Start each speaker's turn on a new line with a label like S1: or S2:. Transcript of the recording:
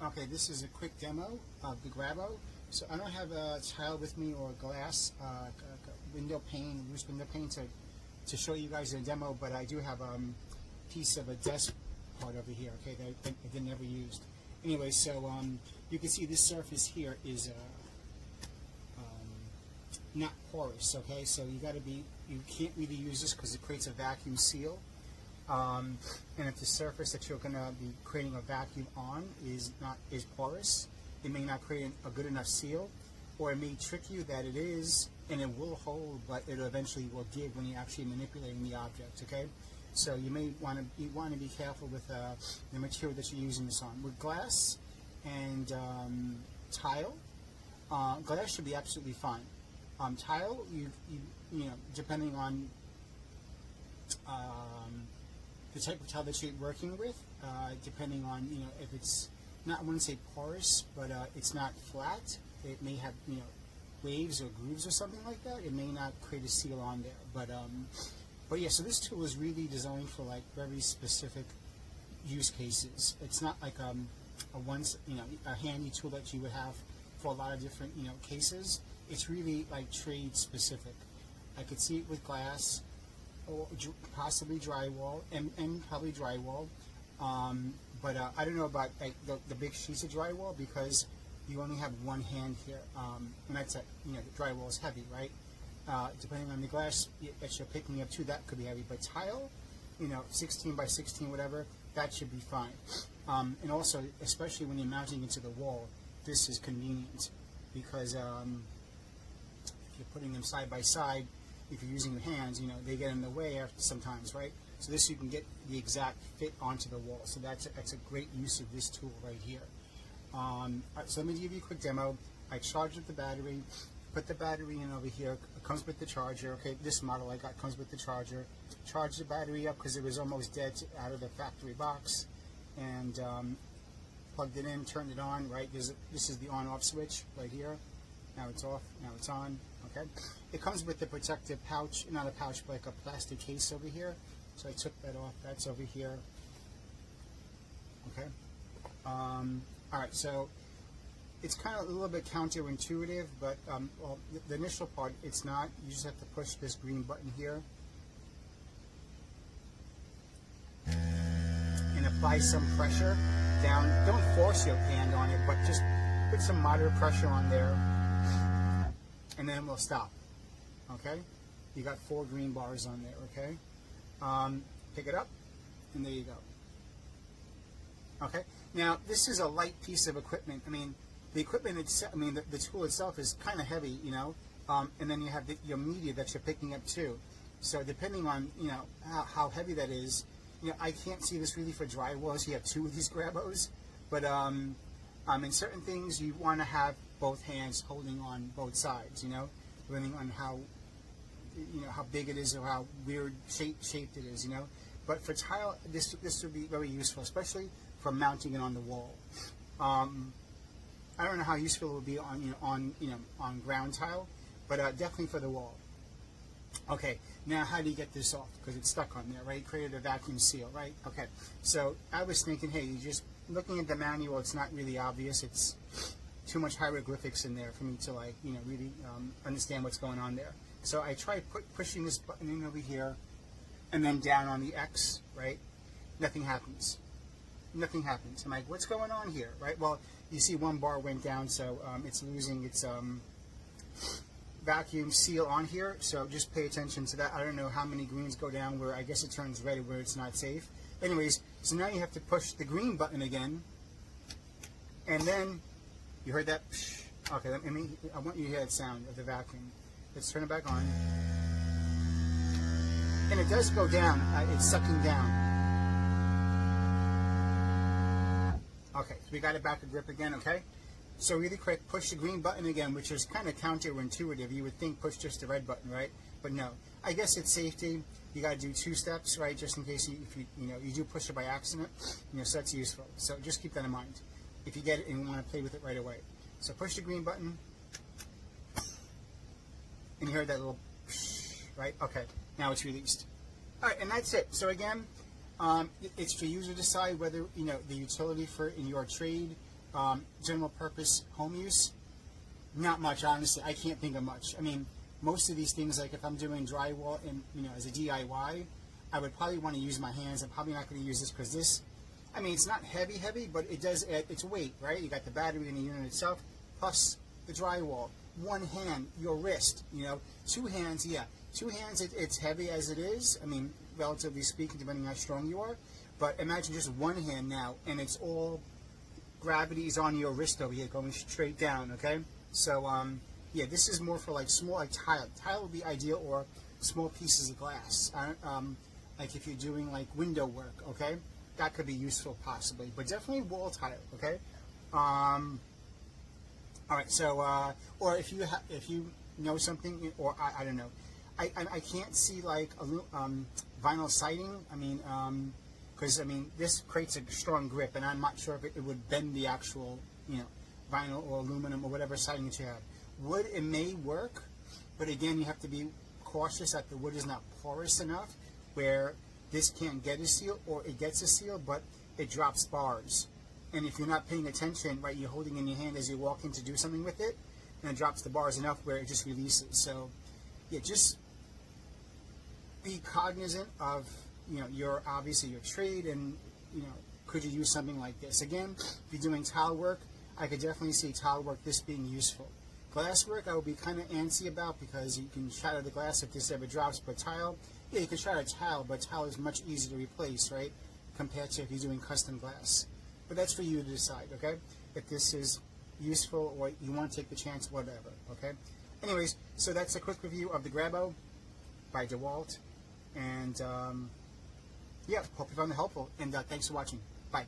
S1: Okay, this is a quick demo of the Grabo. So I don't have a tile with me or glass, window pane, loose window pane to show you guys a demo, but I do have a piece of a desk part over here, okay, that I never used. Anyway, so you can see this surface here is not porous, okay, so you can't really use this because it creates a vacuum seal. And if the surface that you're going to be creating a vacuum on is porous, it may not create a good enough seal, or it may trick you that it is, and it will hold, but it eventually will give when you're actually manipulating the object. Okay, so you may want to be careful with the material that you're using this on. With glass and tile, glass should be absolutely fine. Tile, you know, depending on the type of tile that you're working with, depending on, you know, if it's not, I wouldn't say porous, but it's not flat. It may have, you know, waves or grooves or something like that. It may not create a seal on there. But yeah, so this tool is really designed for like very specific use cases. It's not like a handy tool that you would have for a lot of different, you know, cases. It's really like trade specific. I could see it with glass, or possibly drywall, and probably drywall. But I don't know about like the big sheets of drywall, because you only have one hand here, and that's you know, the drywall is heavy, right? Depending on the glass that you're picking up too, that could be heavy. But tile, you know, 16 by 16, whatever, that should be fine. And also, especially when you're mounting it to the wall, this is convenient, because if you're putting them side by side, if you're using your hands, you know, they get in the way after sometimes, right? So this, you can get the exact fit onto the wall. So that's a great use of this tool right here. So let me give you a quick demo. I charged up the battery, put the battery in over here. It comes with the charger. Okay, this model I got comes with the charger. Charged the battery up because it was almost dead out of the factory box, and plugged it in, turned it on. Right, this is the on-off switch right here. Now it's off. Now it's on. Okay. It comes with the protective pouch, not a pouch, but like a plastic case over here. So I took that off. That's over here. Okay. All right. So it's kind of a little bit counterintuitive, but well, the initial part, it's not. You just have to push this green button here and apply some pressure down. Don't force your hand on it, but just put some moderate pressure on there, and then we'll stop. Okay, you got 4 green bars on there. Okay, pick it up, and there you go. Okay, now this is a light piece of equipment. I mean, the equipment itself, I mean, the tool itself is kind of heavy, you know, and then you have your media that you're picking up too. So depending on, you know, how heavy that is, you know, I can't see this really for drywall. So you have 2 of these Grabos, but in certain things you want to have both hands holding on both sides, you know, depending on how, you know, how big it is or how weird shaped it is, you know. But for tile, this would be very useful, especially for mounting it on the wall. I don't know how useful it would be on ground tile, but definitely for the wall. Okay, now how do you get this off? Because it's stuck on there, right? It created a vacuum seal, right? Okay, so I was thinking, hey, you just looking at the manual, it's not really obvious. It's too much hieroglyphics in there for me to, like, you know, really understand what's going on there. So I tried pushing this button in over here, and then down on the X, right? Nothing happens. Nothing happens. I'm like, what's going on here, right? Well, you see 1 bar went down, so it's losing its vacuum seal on here. So just pay attention to that. I don't know how many greens go down where I guess it turns red where it's not safe. Anyways, so now you have to push the green button again, and then you heard that. Okay, I want you to hear that sound of the vacuum. Let's turn it back on, and it does go down. It's sucking down. Okay, so we got it back a grip again, okay? So really quick, push the green button again, which is kind of counterintuitive. You would think push just the red button, right? But no. I guess it's safety. You got to do 2 steps, right? Just in case you do push it by accident, you know, so that's useful. So just keep that in mind if you get it and you want to play with it right away. So push the green button, and you heard that little right? Okay, now it's released. All right, and that's it. So again, it's for you to decide whether, you know, the utility for in your trade General purpose home use, not much, honestly. I can't think of much. I mean, most of these things, like if I'm doing drywall and, you know, as a DIY, I would probably want to use my hands. I'm probably not going to use this because this, I mean, it's not heavy, but it does add its weight, right? You got the battery in the unit itself, plus the drywall. One hand, your wrist, you know. Two hands, yeah. Two hands, it's heavy as it is. I mean, relatively speaking, depending how strong you are. But imagine just one hand now, and it's all, gravity is on your wrist over here, going straight down, okay? So, yeah, this is more for like small, like tile. Tile would be ideal, or small pieces of glass. Like if you're doing like window work, okay? That could be useful possibly, but definitely wall tile, okay? All right, so, or if you know something, or I don't know, I can't see like vinyl siding. I mean, because I mean this creates a strong grip, and I'm not sure if it would bend the actual, you know, vinyl or aluminum or whatever siding that you have. Wood, it may work, but again, you have to be cautious that the wood is not porous enough where this can't get a seal, or it gets a seal, but it drops bars. And if you're not paying attention, right, you're holding in your hand as you walk in to do something with it, and it drops the bars enough where it just releases. So, yeah, just be cognizant of, you know, your, obviously your trade, and, you know, could you use something like this? Again, if you're doing tile work, I could definitely see tile work, this being useful. Glass work, I would be kind of antsy about, because you can shatter the glass if this ever drops, but tile, yeah, you can shatter tile, but tile is much easier to replace, right, compared to if you're doing custom glass. But that's for you to decide, okay, if this is useful or you want to take the chance, whatever, okay? Anyways, so that's a quick review of the Grabo by DEWALT, and yeah, hope you found it helpful, and thanks for watching. Bye.